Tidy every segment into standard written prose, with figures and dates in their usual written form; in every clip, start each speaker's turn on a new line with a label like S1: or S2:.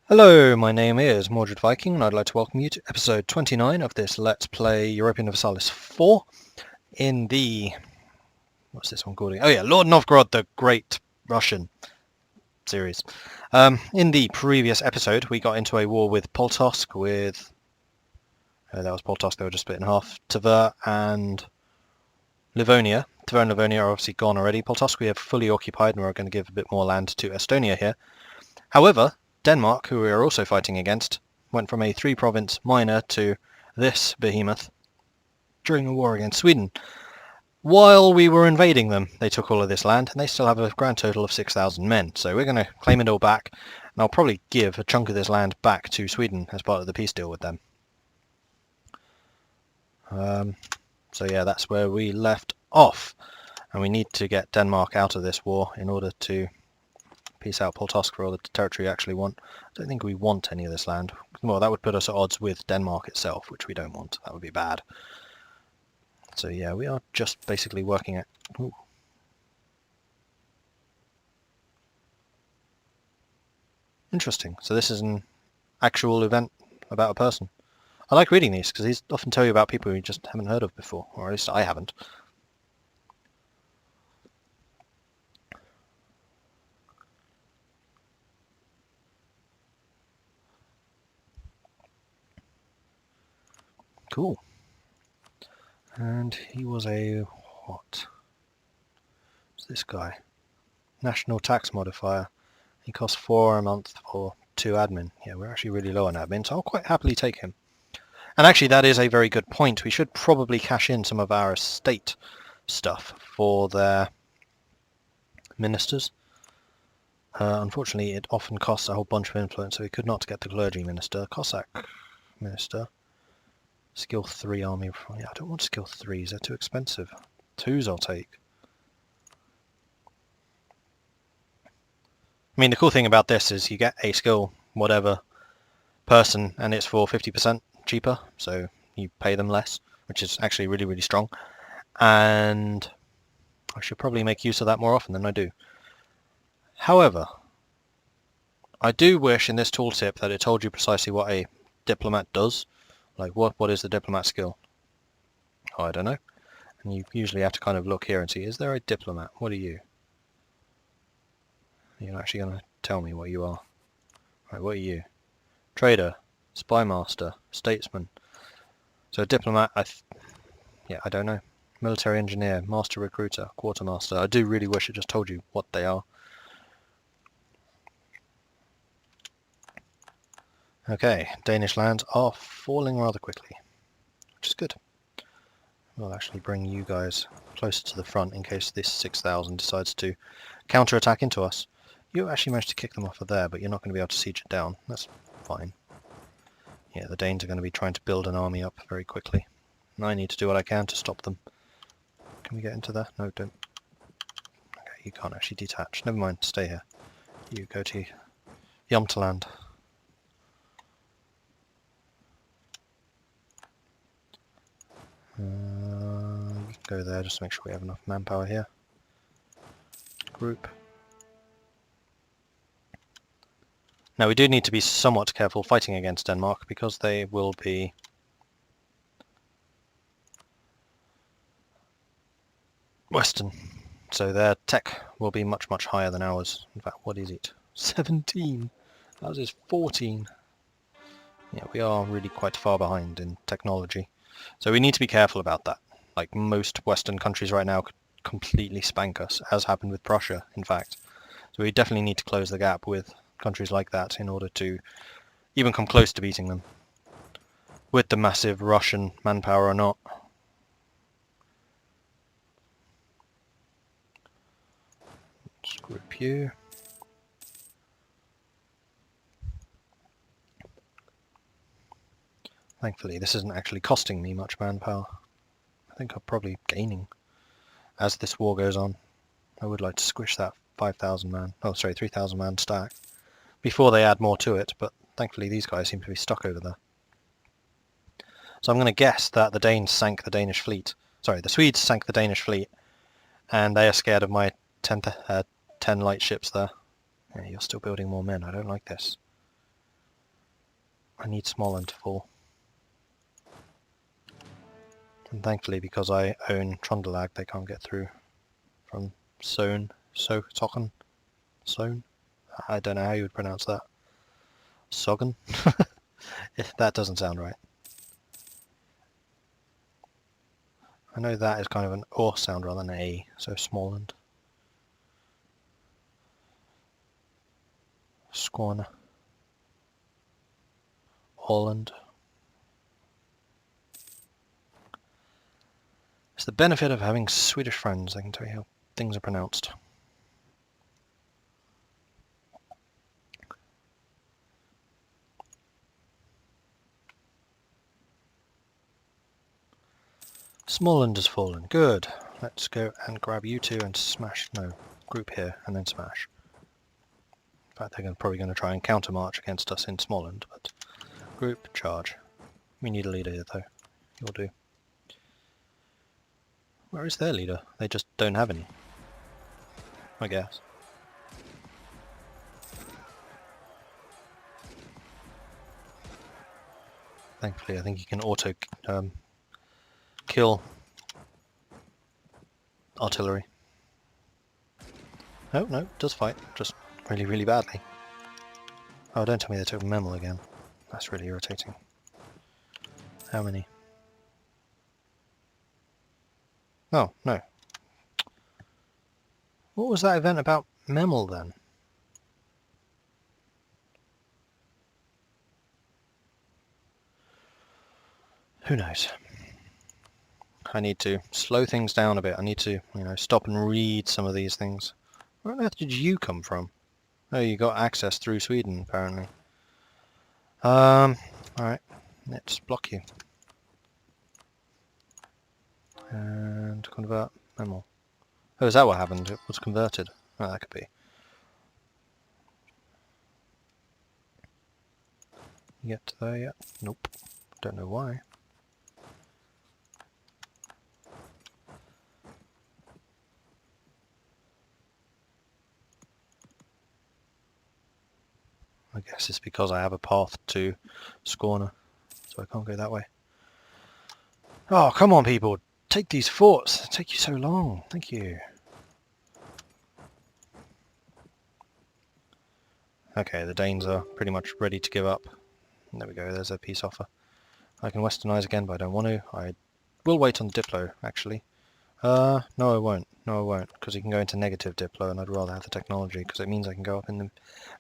S1: Hello, my name is Mordred Viking, and I'd like to welcome you to episode 29 of this Let's Play Europa Universalis 4 in the... what's this one called? Oh yeah, Lord Novgorod, the Great Russian series. In the previous episode, we got into a war with Poltosk, with... that was Poltosk, they were just split in half. Tver and Livonia. Tver and Livonia are obviously gone already. Poltosk we have fully occupied, and we're going to give a bit more land to Estonia here. However, Denmark, who we are also fighting against, went from a 3-province minor to this behemoth during a war against Sweden. While we were invading them, they took all of this land, and they still have a grand total of 6,000 men. So we're going to claim it all back, and I'll probably give a chunk of this land back to Sweden as part of the peace deal with them. So yeah, that's where we left off, and we need to get Denmark out of this war in order to peace out Poltosk for all the territory we actually want. I don't think we want any of this land. Well, that would put us at odds with Denmark itself, which we don't want. That would be bad. So yeah, we are just basically working at... Ooh. Interesting. So this is an actual event about a person. I like reading these because these often tell you about people you just haven't heard of before, or at least I haven't. Cool. And he was a... what? What's this guy? National tax modifier. He costs 4 a month for 2 admin. Yeah, we're actually really low on admin, so I'll quite happily take him. And actually that is a very good point. We should probably cash in some of our estate stuff for their ministers. Unfortunately, it often costs a whole bunch of influence, so we could not get the clergy minister. Cossack minister. Skill 3 army. Yeah, I don't want skill 3s, they're too expensive. 2s I'll take. I mean, the cool thing about this is you get a skill, whatever, person, and it's for 50% cheaper, so you pay them less, which is actually really, really strong. And I should probably make use of that more often than I do. However, I do wish in this tooltip that it told you precisely what a diplomat does. Like, what is the diplomat skill? Oh, I don't know. And you usually have to kind of look here and see, is there a diplomat? What are you? You're actually going to tell me what you are. Right, what are you? Trader, spy master, statesman. So a diplomat, yeah, I don't know. Military engineer, master recruiter, quartermaster. I do really wish it just told you what they are. Okay, Danish lands are falling rather quickly, which is good. We'll actually bring you guys closer to the front in case this 6,000 decides to counterattack into us. You actually managed to kick them off of there, but you're not going to be able to siege it down. That's fine. Yeah, the Danes are going to be trying to build an army up very quickly. And I need to do what I can to stop them. Can we get into there? No, don't. Okay, you can't actually detach. Never mind, stay here. You go to Jomtland. You can go there just to make sure we have enough manpower here. Group. Now we do need to be somewhat careful fighting against Denmark because they will be Western, so their tech will be much, much higher than ours. In fact, what is it? 17! Ours is 14! Yeah, we are really quite far behind in technology. So we need to be careful about that. Like most Western countries right now could completely spank us, as happened with Prussia, in fact. So we definitely need to close the gap with countries like that in order to even come close to beating them. With the massive Russian manpower or not. Let's group you. Thankfully, this isn't actually costing me much manpower. I think I'm probably gaining as this war goes on. I would like to squish that 5,000 man, oh sorry, 3,000 man stack before they add more to it, but thankfully these guys seem to be stuck over there. So I'm going to guess that the Danes sank the Danish fleet. Sorry, the Swedes sank the Danish fleet, and they are scared of my 10 light ships there. Yeah, you're still building more men. I don't like this. I need Smolensk to fall. And thankfully, because I own Trondelag, they can't get through from Sohn. Socken? Sohn? I don't know how you would pronounce that. Soggen? That doesn't sound right. I know that is kind of an or sound rather than an A, so Smolensk. Skåne. Holland. It's the benefit of having Swedish friends. I can tell you how things are pronounced. Småland has fallen. Good. Let's go and grab you two and smash. No, group here and then smash. In fact, they're probably going to try and countermarch against us in Småland, but group charge. We need a leader here, though. You'll do. Where is their leader? They just don't have any, I guess. Thankfully, I think you can auto kill artillery. Oh, no, it does fight, just really, really badly. Oh, don't tell me they took Memel again. That's really irritating. How many? Oh, no. What was that event about Memel then? Who knows? I need to slow things down a bit. I need to, stop and read some of these things. Where on earth did you come from? Oh, you got access through Sweden, apparently. Alright. Let's block you. And convert Memel. Oh, is that what happened? It was converted. Oh, that could be. You get to there yet? Nope. Don't know why. I guess it's because I have a path to Skåne, so I can't go that way. Oh, come on, people! Take these forts! It take you so long. Thank you. Okay, the Danes are pretty much ready to give up. There we go, there's a peace offer. I can westernize again, but I don't want to. I will wait on Diplo, actually. No I won't. No I won't, because you can go into negative Diplo, and I'd rather have the technology, because it means I can go up in the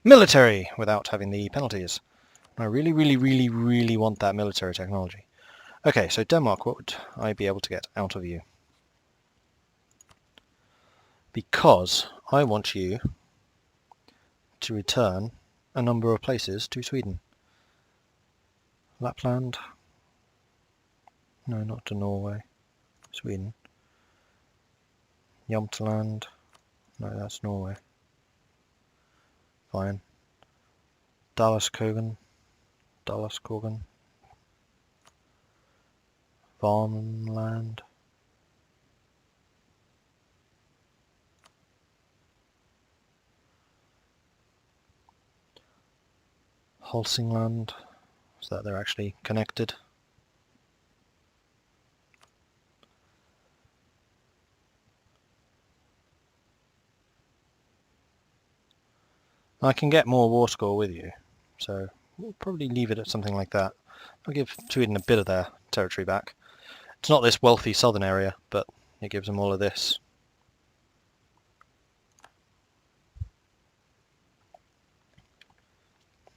S1: military without having the penalties. I really, really, really, really want that military technology. Okay, so Denmark, what would I be able to get out of you? Because I want you to return a number of places to Sweden. Lapland. No, not to Norway. Sweden. Jämtland. No, that's Norway. Fine. Dalaskogan. Varmland. Hälsingland. So that they're actually connected. I can get more war score with you, so we'll probably leave it at something like that. I'll give Sweden a bit of their territory back. It's not this wealthy southern area, but it gives them all of this.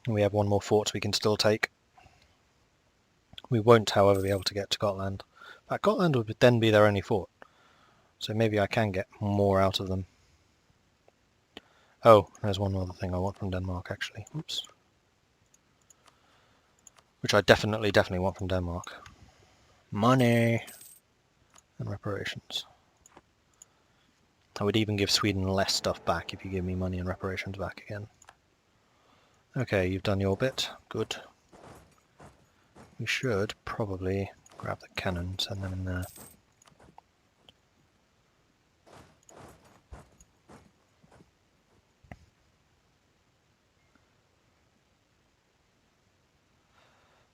S1: We have one more fort we can still take. We won't, however, be able to get to Gotland. In fact, Gotland would then be their only fort, so maybe I can get more out of them. Oh, there's one other thing I want from Denmark, actually. Oops. Which I definitely want from Denmark. Money and reparations. I would even give Sweden less stuff back if you give me money and reparations back again. Okay, you've done your bit. Good. We should probably grab the cannon, send them in there.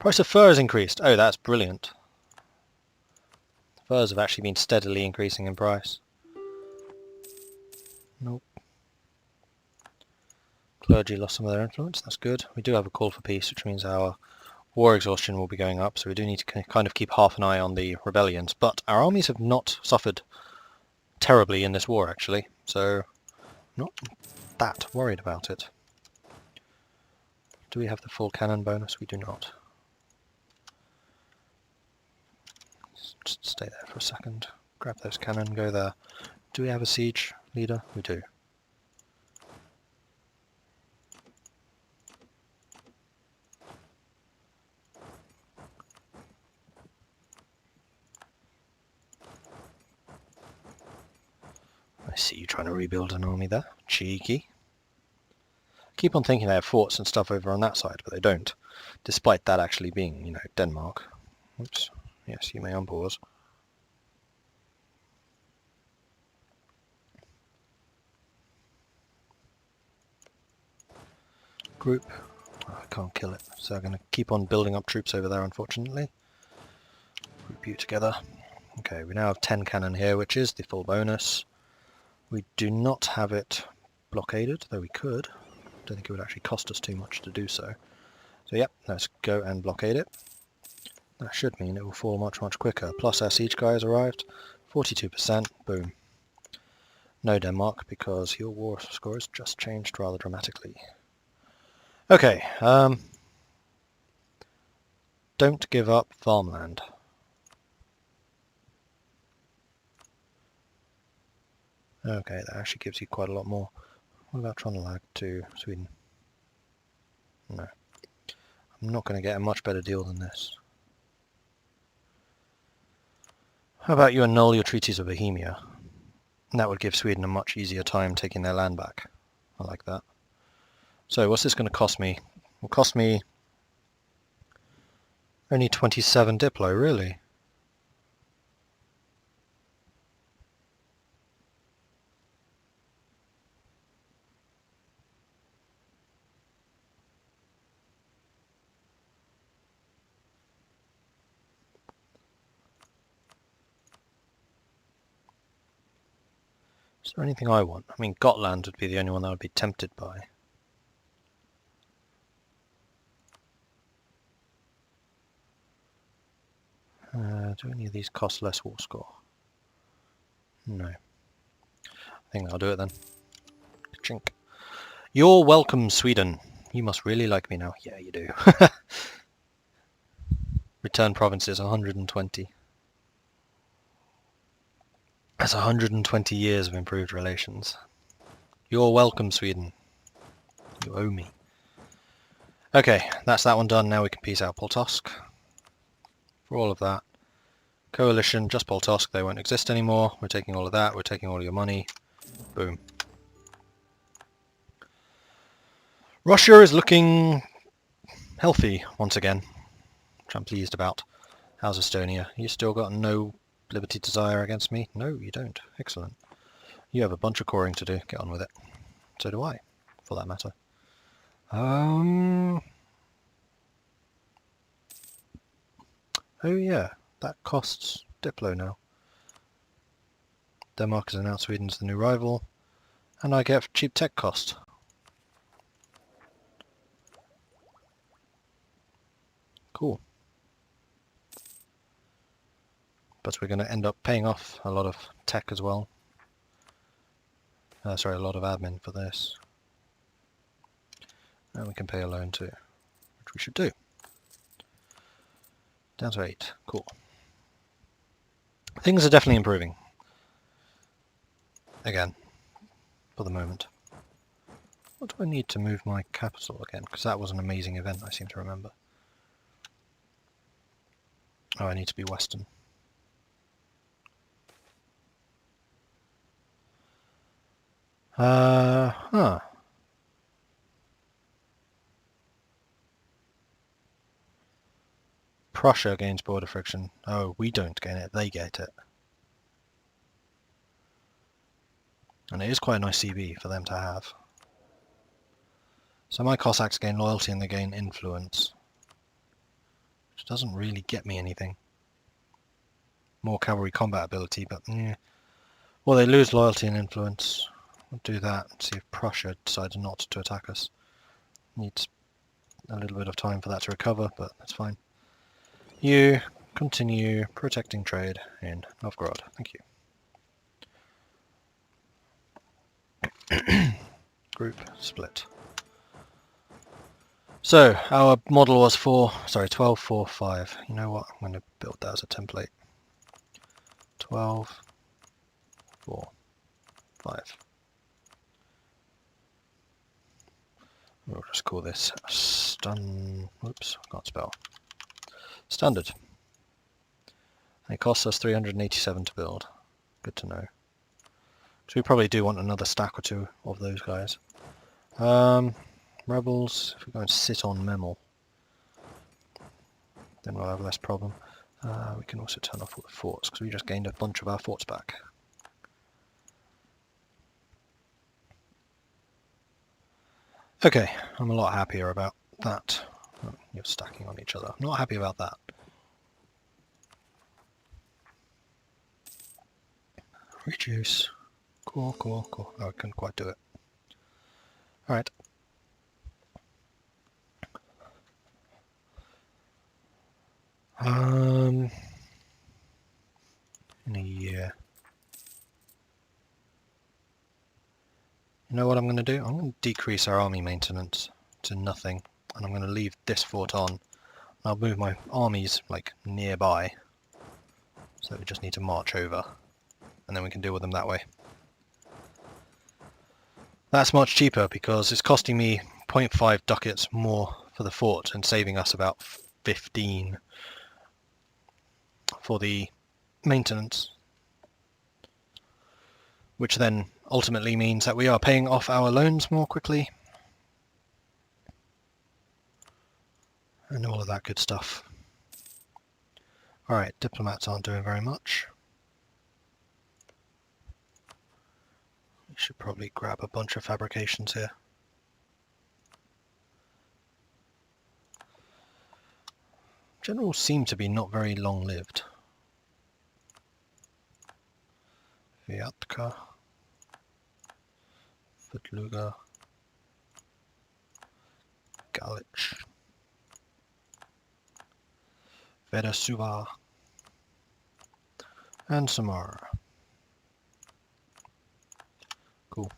S1: Price of fur has increased. Oh, that's brilliant. Furs have actually been steadily increasing in price. Nope. Clergy lost some of their influence. That's good. We do have a call for peace, which means our war exhaustion will be going up, so we do need to kind of keep half an eye on the rebellions. But our armies have not suffered terribly in this war, actually, so not that worried about it. Do we have the full cannon bonus? We do not. Just stay there for a second. Grab those cannon, go there. Do we have a siege leader? We do. I see you trying to rebuild an army there. Cheeky. Keep on thinking they have forts and stuff over on that side, but they don't. Despite that actually being, you know, Denmark. Oops. Yes, you may unpause. Group. Oh, I can't kill it, so I'm going to keep on building up troops over there, unfortunately. Group you together. Okay, we now have 10 cannon here, which is the full bonus. We do not have it blockaded, though we could. Don't think it would actually cost us too much to do so. So yep, let's go and blockade it. That should mean it will fall much, much quicker. Plus our siege guy has arrived. 42%, boom. No Denmark, because your war score has just changed rather dramatically. Okay, don't give up farmland. Okay, that actually gives you quite a lot more. What about Trøndelag to Sweden? No. I'm not going to get a much better deal than this. How about you annul your treaties of Bohemia? That would give Sweden a much easier time taking their land back. I like that. So what's this going to cost me? It will cost me only 27 Diplo, really? Is there anything I want? I mean, Gotland would be the only one that I would be tempted by. Do any of these cost less war score? No. I think I'll do it then. Chink. You're welcome, Sweden. You must really like me now. Yeah, you do. Return provinces, 120. That's 120 years of improved relations. You're welcome, Sweden. You owe me. Okay, that's that one done. Now we can peace out Poltosk. For all of that. Coalition, just Poltosk, they won't exist anymore. We're taking all of that, we're taking all of your money. Boom. Russia is looking healthy once again, which I'm pleased about. How's Estonia? You still got no liberty desire against me? No, you don't. Excellent. You have a bunch of coring to do. Get on with it. So do I, for that matter. Oh yeah, that costs Diplo now. Denmark has announced Sweden's the new rival, and I get cheap tech cost. Cool. But we're going to end up paying off a lot of tech as well. Sorry, a lot of admin for this. And we can pay a loan too, which we should do. Down to 8. Cool. Things are definitely improving. Again, for the moment. What do I need to move my capital again? Because that was an amazing event, I seem to remember. Oh, I need to be Western. Prussia gains border friction. Oh, we don't gain it, they get it. And it is quite a nice CB for them to have. So my Cossacks gain loyalty and they gain influence. doesn't really get me anything. More cavalry combat ability, but yeah. Well, they lose loyalty and influence. We'll do that and see if Prussia decides not to attack us. Needs a little bit of time for that to recover, but that's fine. You continue protecting trade in Novgorod. Thank you. Group split. So, our model was 12, 4, 5. You know what? I'm going to build that as a template. 12, 4, 5. We'll just call this whoops, I can't spell. Standard. And it costs us 387 to build. Good to know. So we probably do want another stack or two of those guys. Rebels, if we go and sit on Memel, then we'll have less problem. We can also turn off all the forts, because we just gained a bunch of our forts back. Okay, I'm a lot happier about that. Oh, you're stacking on each other. I'm not happy about that. Reduce. Cool. Oh, I couldn't quite do it. Alright. In a year. You know what I'm going to do? I'm going to decrease our army maintenance to nothing, and I'm going to leave this fort on. I'll move my armies like nearby, so we just need to march over, and then we can deal with them that way. That's much cheaper because it's costing me 0.5 ducats more for the fort and saving us about 15 for the maintenance, which then ultimately means that we are paying off our loans more quickly and all of that good stuff. Alright, diplomats aren't doing very much. We should probably grab a bunch of fabrications here. Generals seem to be not very long-lived. Vyatka, Futluga, Galich, Vedasuva, and Samara. Cool.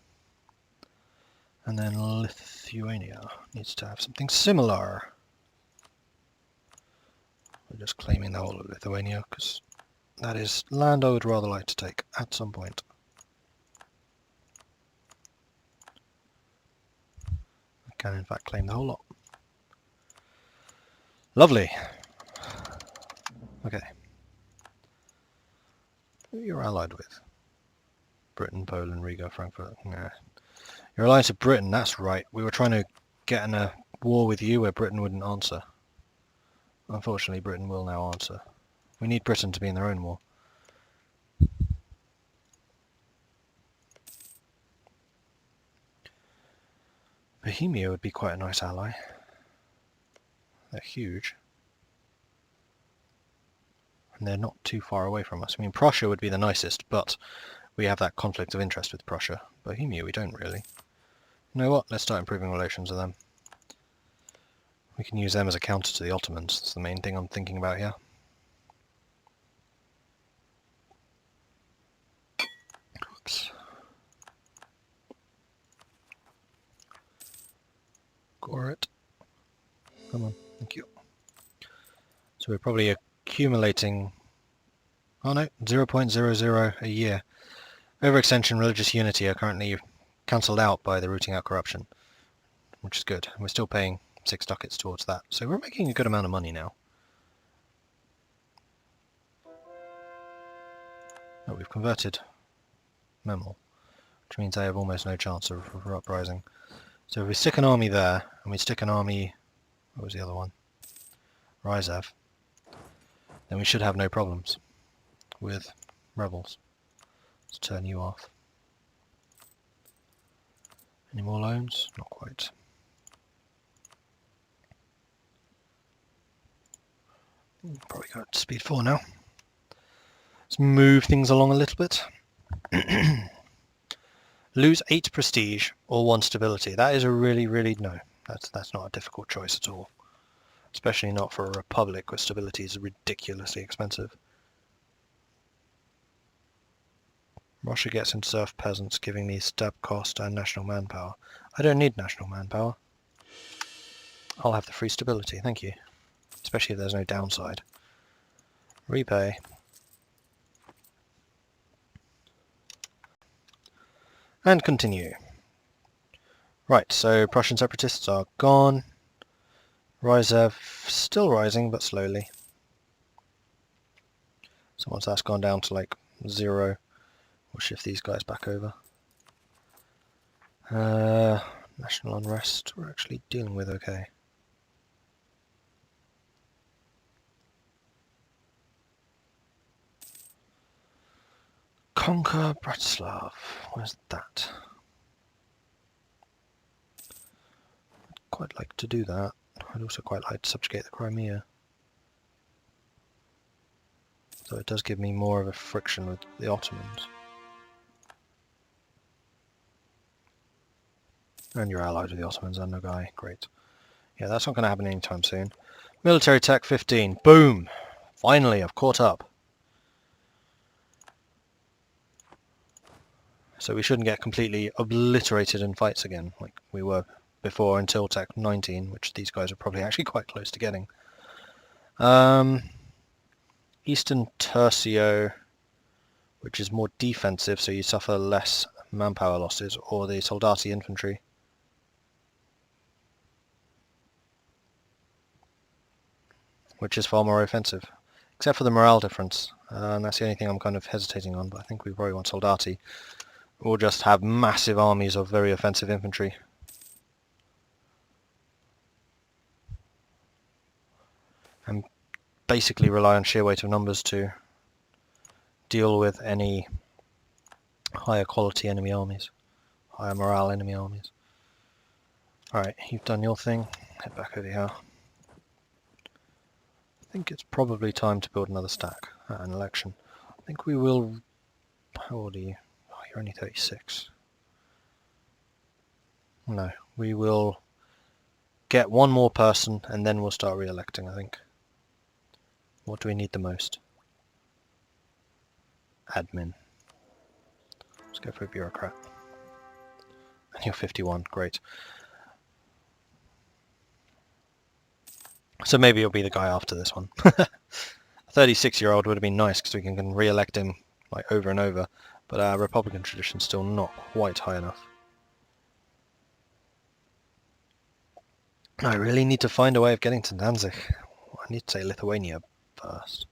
S1: And then Lithuania needs to have something similar. We're just claiming the whole of Lithuania because that is land I would rather like to take at some point. I can in fact claim the whole lot. Lovely. Okay. Who are you allied with? Britain, Poland, Riga, Frankfurt. Nah. You're allied to Britain, that's right. We were trying to get in a war with you where Britain wouldn't answer. Unfortunately, Britain will now answer. We need Britain to be in their own war. Bohemia would be quite a nice ally. They're huge. And they're not too far away from us. I mean, Prussia would be the nicest, but we have that conflict of interest with Prussia. Bohemia, we don't really. You know what? Let's start improving relations with them. We can use them as a counter to the Ottomans. That's the main thing I'm thinking about here. Oops. Gorit. Come on, thank you. So we're probably accumulating... Oh no, 0.00 a year. Overextension, religious unity are currently cancelled out by the rooting out corruption, which is good. We're still paying 6 ducats towards that, so we're making a good amount of money now. Oh, we've converted Memel, which means I have almost no chance of uprising. So if we stick an army there, and we stick an army... What was the other one? Ryzav. Then we should have no problems with rebels. Let's turn you off. Any more loans? Not quite. Probably go to speed 4 now. Let's move things along a little bit. Lose 8 prestige or 1 stability. That is a really no. That's not a difficult choice at all. Especially not for a republic where stability is ridiculously expensive. Russia gets in serf peasants, giving me stab cost and national manpower. I don't need national manpower. I'll have the free stability, thank you. Especially if there's no downside. Repay. And continue. Right, so Prussian separatists are gone. Rizev still rising, but slowly. So once that's gone down to like 0, we'll shift these guys back over. National unrest, we're actually dealing with okay. Conquer Bratislav. Where's that? I'd quite like to do that. I'd also quite like to subjugate the Crimea. So it does give me more of a friction with the Ottomans. And you're allied with the Ottomans and Nogai. Great. Yeah, that's not going to happen anytime soon. Military tech 15. Boom! Finally, I've caught up. So we shouldn't get completely obliterated in fights again, like we were before until Tech 19, which these guys are probably actually quite close to getting. Eastern Tercio, which is more defensive, so you suffer less manpower losses, or the Soldati infantry. Which is far more offensive, except for the morale difference. And that's the only thing I'm kind of hesitating on, but I think we probably want Soldati. We'll just have massive armies of very offensive infantry. And basically rely on sheer weight of numbers to deal with any higher quality enemy armies, higher morale enemy armies. Alright, you've done your thing, head back over here. I think it's probably time to build another stack at an election. I think we will... How old are you? Oh, you're only 36. No, we will get one more person and then we'll start re-electing, I think. What do we need the most? Admin. Let's go for a bureaucrat. And you're 51, great. So maybe it'll be the guy after this one. A 36-year-old would have been nice because we can re-elect him like over and over, but our Republican tradition's still not quite high enough. I really need to find a way of getting to Danzig. I need to say Lithuania first.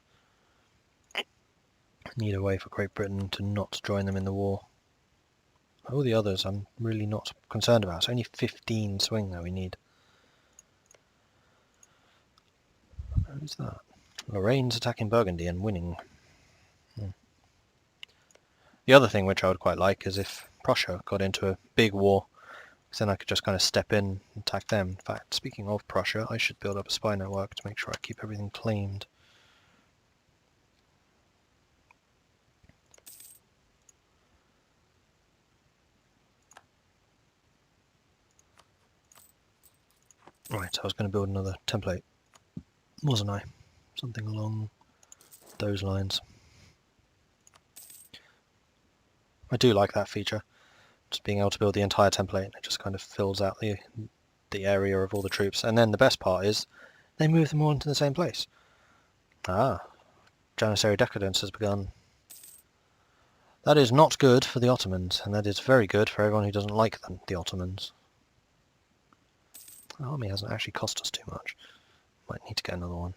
S1: I need a way for Great Britain to not join them in the war. All the others I'm really not concerned about. It's only 15 swing that we need. Who's that? Lorraine's attacking Burgundy and winning. The other thing which I would quite like is if Prussia got into a big war, because then I could just kind of step in and attack them. In fact, speaking of Prussia, I should build up a spy network to make sure I keep everything claimed. Right, I was going to build another template, wasn't I? Something along those lines. I do like that feature, just being able to build the entire template. It just kind of fills out the area of all the troops. And then the best part is they move them all into the same place. Ah, Janissary decadence has begun. That is not good for the Ottomans, and that is very good for everyone who doesn't like them, the Ottomans. The army hasn't actually cost us too much. Might need to get another one.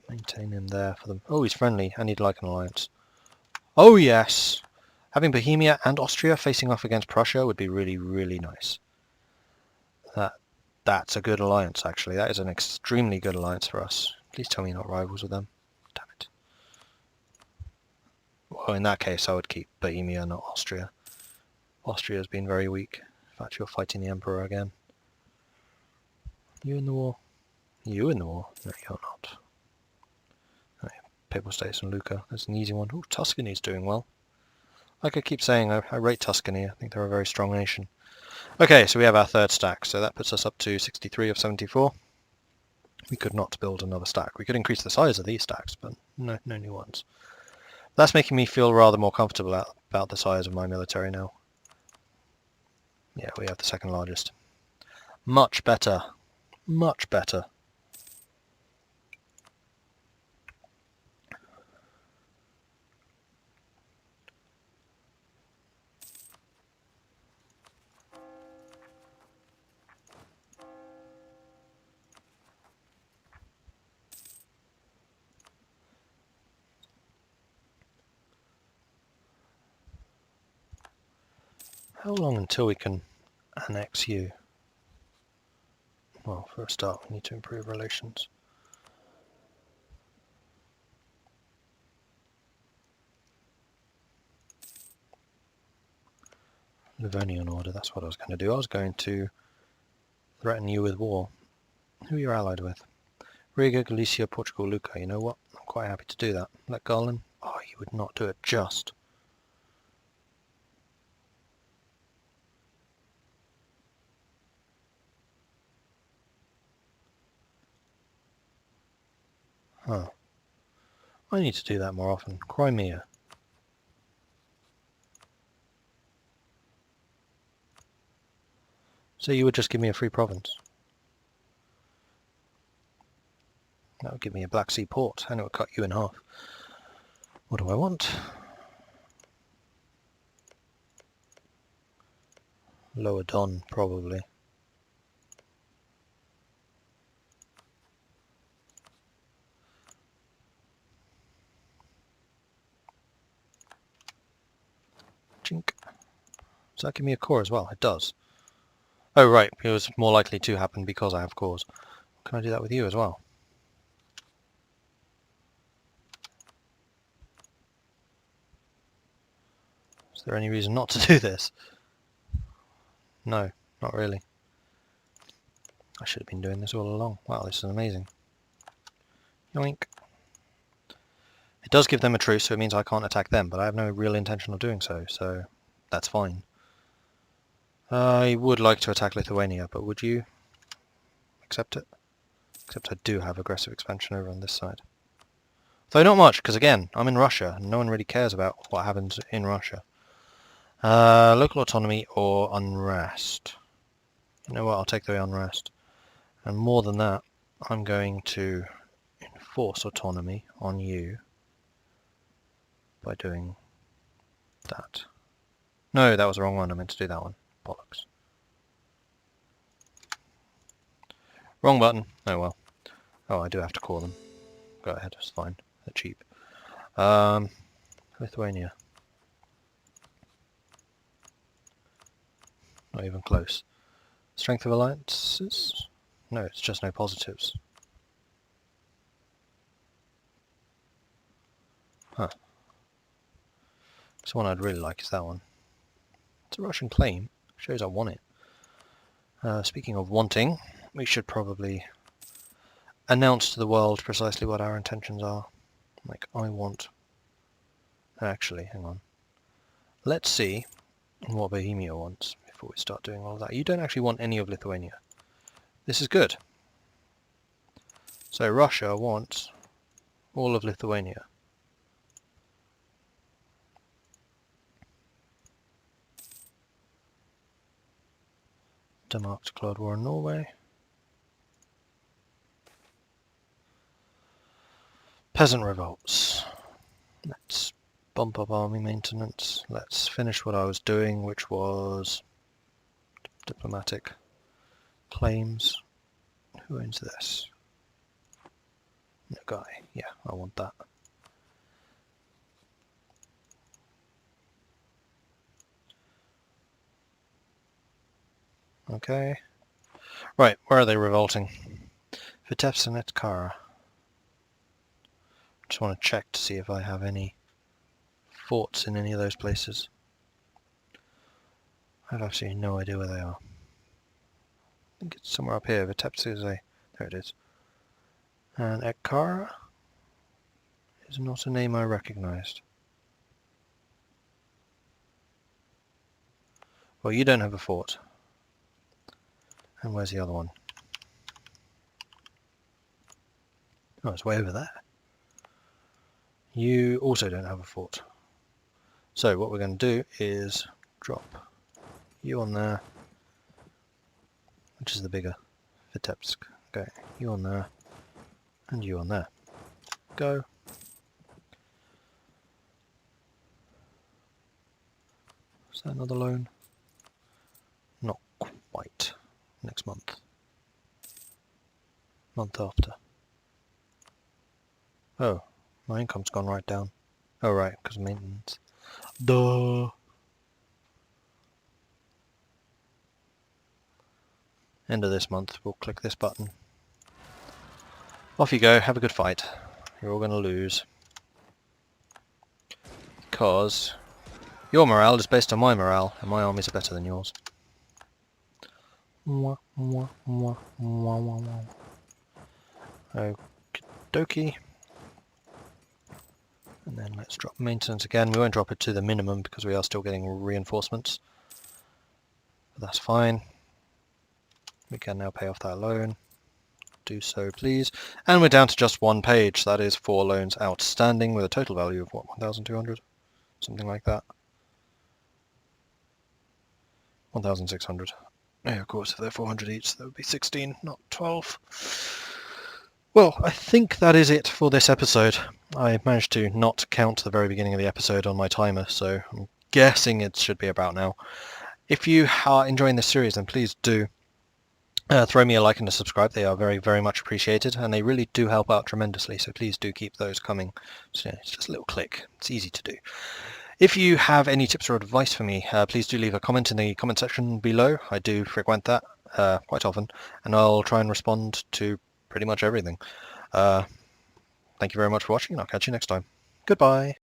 S1: Maintain him there for them. Oh, he's friendly. I need like an alliance. Oh yes! Having Bohemia and Austria facing off against Prussia would be really, really nice. That's a good alliance, actually. That is an extremely good alliance for us. Please tell me you're not rivals with them. Damn it. Well, in that case, I would keep Bohemia, not Austria. Austria has been very weak. In fact, you're fighting the Emperor again. You in the war? You in the war? No, you're not. Oh, yeah. Papal States and Lucca. That's an easy one. Ooh, Tuscany's doing well. Like I keep saying, I rate Tuscany. I think they're a very strong nation. Okay, so we have our third stack. So that puts us up to 63 of 74. We could not build another stack. We could increase the size of these stacks, but no new ones. That's making me feel rather more comfortable about the size of my military now. Yeah, we have the second largest. Much better. Much better. How long until we can annex you? Well, for a start, we need to improve relations. Livonian order, that's what I was going to do. I was going to threaten you with war. Who are you allied with? Riga, Galicia, Portugal, Lucca. You know what? I'm quite happy to do that. Let Garland. Oh, you would not do it just. Huh. I need to do that more often. Crimea. So you would just give me a free province? That would give me a Black Sea port, and it would cut you in half. What do I want? Lower Don, probably. Chink. Does that give me a core as well? It does. Oh, right. It was more likely to happen because I have cores. Can I do that with you as well? Is there any reason not to do this? No, not really. I should have been doing this all along. Wow, this is amazing. Yoink. It does give them a truce, so it means I can't attack them, but I have no real intention of doing so that's fine. I would like to attack Lithuania, but would you accept it? Except I do have aggressive expansion over on this side. Though not much, because again, I'm in Russia, and no one really cares about what happens in Russia. Local autonomy or unrest. You know what, I'll take the unrest. And more than that, I'm going to enforce autonomy on you by doing that. No, that was the wrong one. I meant to do that one. Bollocks. Wrong button. Oh well. Oh, I do have to call them. Go ahead, it's fine. They're cheap. Lithuania. Not even close. Strength of alliances? No, it's just no positives. Huh. So one I'd really like is that one. It's a Russian claim. Shows I want it. Speaking of wanting, we should probably announce to the world precisely what our intentions are. Like, I want... Actually, hang on. Let's see what Bohemia wants before we start doing all of that. You don't actually want any of Lithuania. This is good. So Russia wants all of Lithuania. Denmark declared war on Norway. Peasant revolts. Let's bump up army maintenance. Let's finish what I was doing, which was diplomatic claims. Who owns this? No guy. Yeah, I want that. Okay. Right, where are they revolting? Vitebsk and Etkara. Just want to check to see if I have any forts in any of those places. I have absolutely no idea where they are. I think it's somewhere up here. Vitebsk is a... There it is. And Ekkara is not a name I recognised. Well, you don't have a fort. And where's the other one? Oh, it's way over there. You also don't have a fort. So what we're going to do is drop you on there, which is the bigger Vitebsk. Okay, you on there, and you on there. Go. Is that another loan? Not quite. Next month. Month after. Oh, my income's gone right down. Oh right, because of maintenance. Duh! End of this month, we'll click this button. Off you go, have a good fight. You're all going to lose. Because your morale is based on my morale, and my armies are better than yours. Okie dokie. And then let's drop maintenance again. We won't drop it to the minimum because we are still getting reinforcements. But that's fine. We can now pay off that loan. Do so, please. And we're down to just one page. That is 4 loans outstanding with a total value of, what, 1,200? Something like that. 1,600. Yeah, of course, if they're 400 each, that would be 16, not 12. Well, I think that is it for this episode. I managed to not count the very beginning of the episode on my timer, so I'm guessing it should be about now. If you are enjoying this series, then please do throw me a like and a subscribe. They are very, very much appreciated, and they really do help out tremendously, so please do keep those coming. So, it's just a little click. It's easy to do. If you have any tips or advice for me, please do leave a comment in the comment section below. I do frequent that quite often, and I'll try and respond to pretty much everything. Thank you very much for watching, and I'll catch you next time. Goodbye.